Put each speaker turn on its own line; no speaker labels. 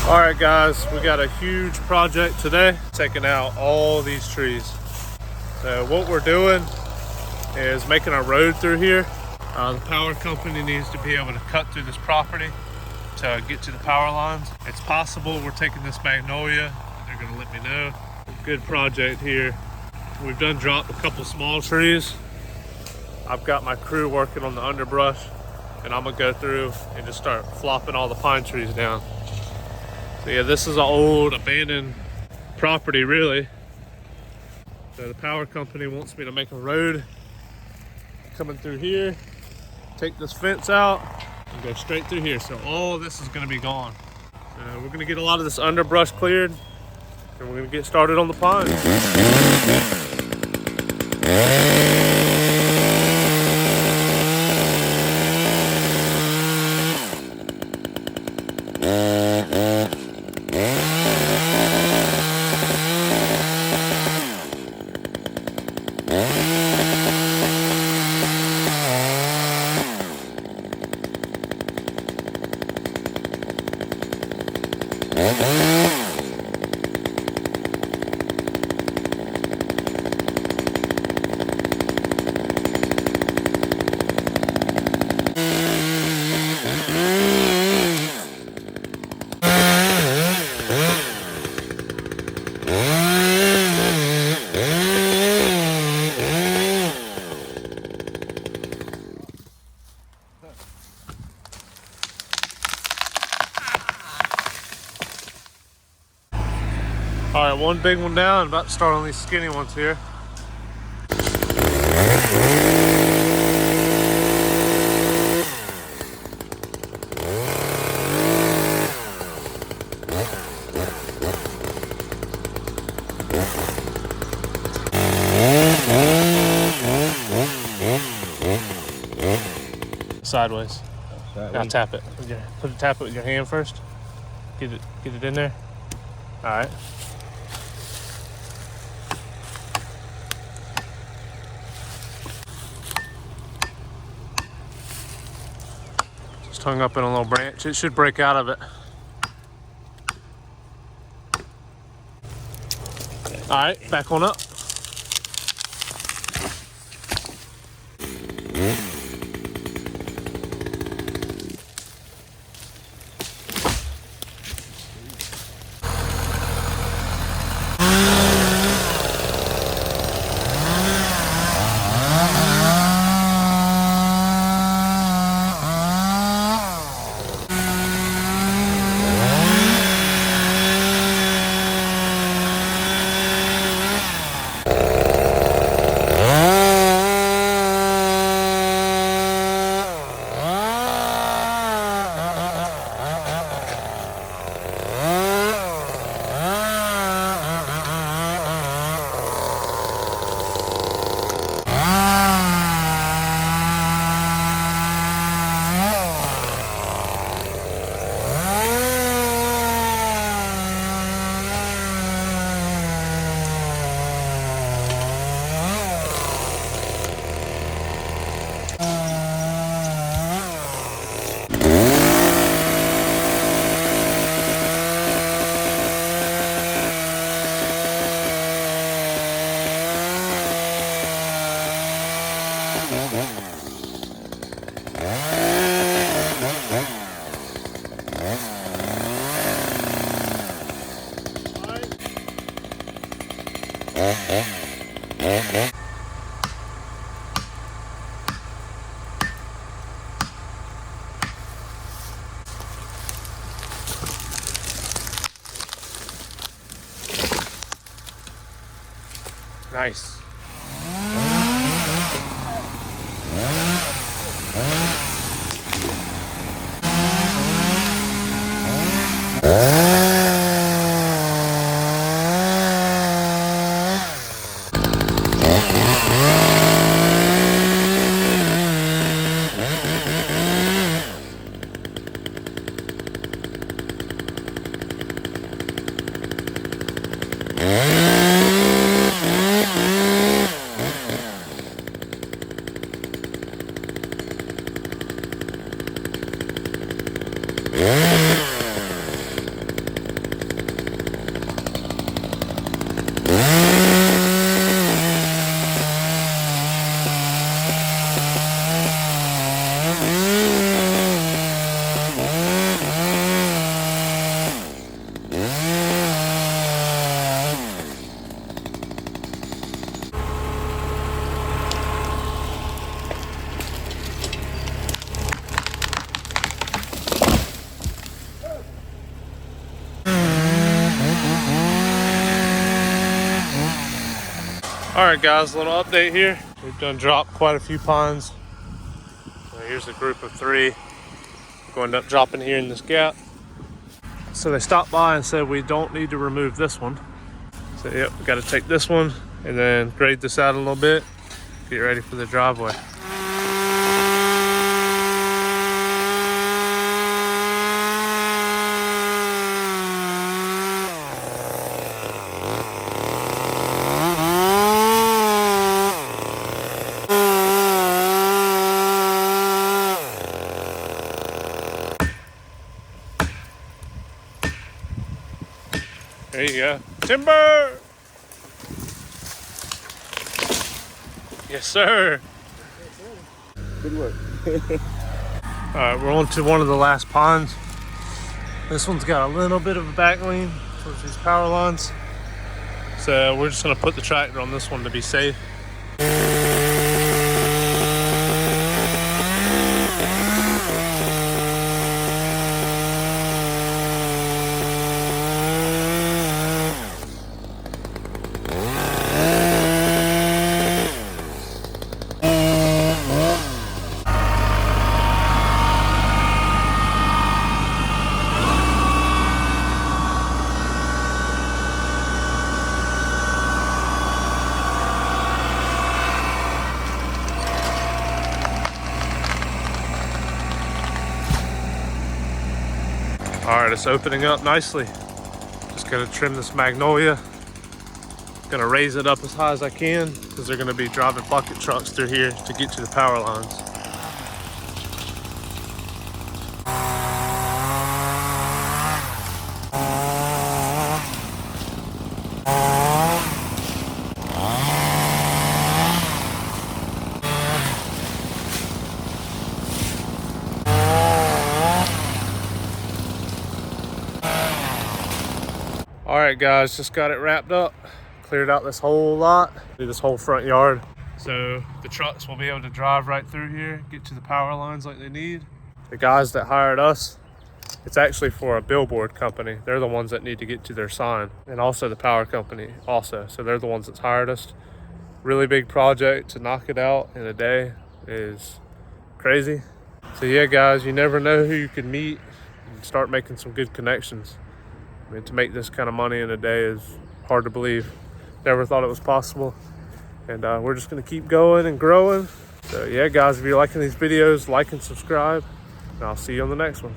All right, guys, we got a huge project today, taking out all these trees. So what we're doing is making a road through here. The power company needs to be able to cut through this property to get to the power lines. It's possible we're taking this magnolia. They're gonna let me know. Good project here. We've done dropped a couple small trees. I've got my crew working on the underbrush, and I'm gonna go through and just start flopping all the pine trees down. So yeah, this is an old abandoned property really. So the power company wants me to make a road coming through here, take this fence out, and go straight through here. So all of this is gonna be gone. So we're gonna get a lot of this underbrush cleared, and we're gonna get started on the pines. All right, one big one down. About to start on these skinny ones here. Sideways. Now tap it. Tap it with your hand first. Get it in there. All right. Just hung up in a little branch. It should break out of it. All right, back on up. Nice. All right, guys, a little update here. We've done dropped quite a few ponds. So here's a group of 3 going up dropping here in this gap. So they stopped by and said we don't need to remove this one. So yep, we got to take this one and then grade this out a little bit, get ready for the driveway. There you go. Timber! Yes, sir.
Good work.
All right, we're on to one of the last ponds. This one's got a little bit of a back lean towards these power lines. So we're just gonna put the tractor on this one to be safe. All right, it's opening up nicely. Just gonna trim this magnolia. Gonna raise it up as high as I can because they're gonna be driving bucket trucks through here to get to the power lines. All right, guys, just got it wrapped up. Cleared out this whole lot, this whole front yard. So the trucks will be able to drive right through here, get to the power lines like they need. The guys that hired us, it's actually for a billboard company. They're the ones that need to get to their sign, and also the power company also. So they're the ones that's hired us. Really big project. To knock it out in a day is crazy. So yeah, guys, you never know who you can meet and start making some good connections. I mean, to make this kind of money in a day is hard to believe. Never thought it was possible. And we're just gonna keep going and growing. So yeah, guys, if you're liking these videos, like and subscribe. And I'll see you on the next one.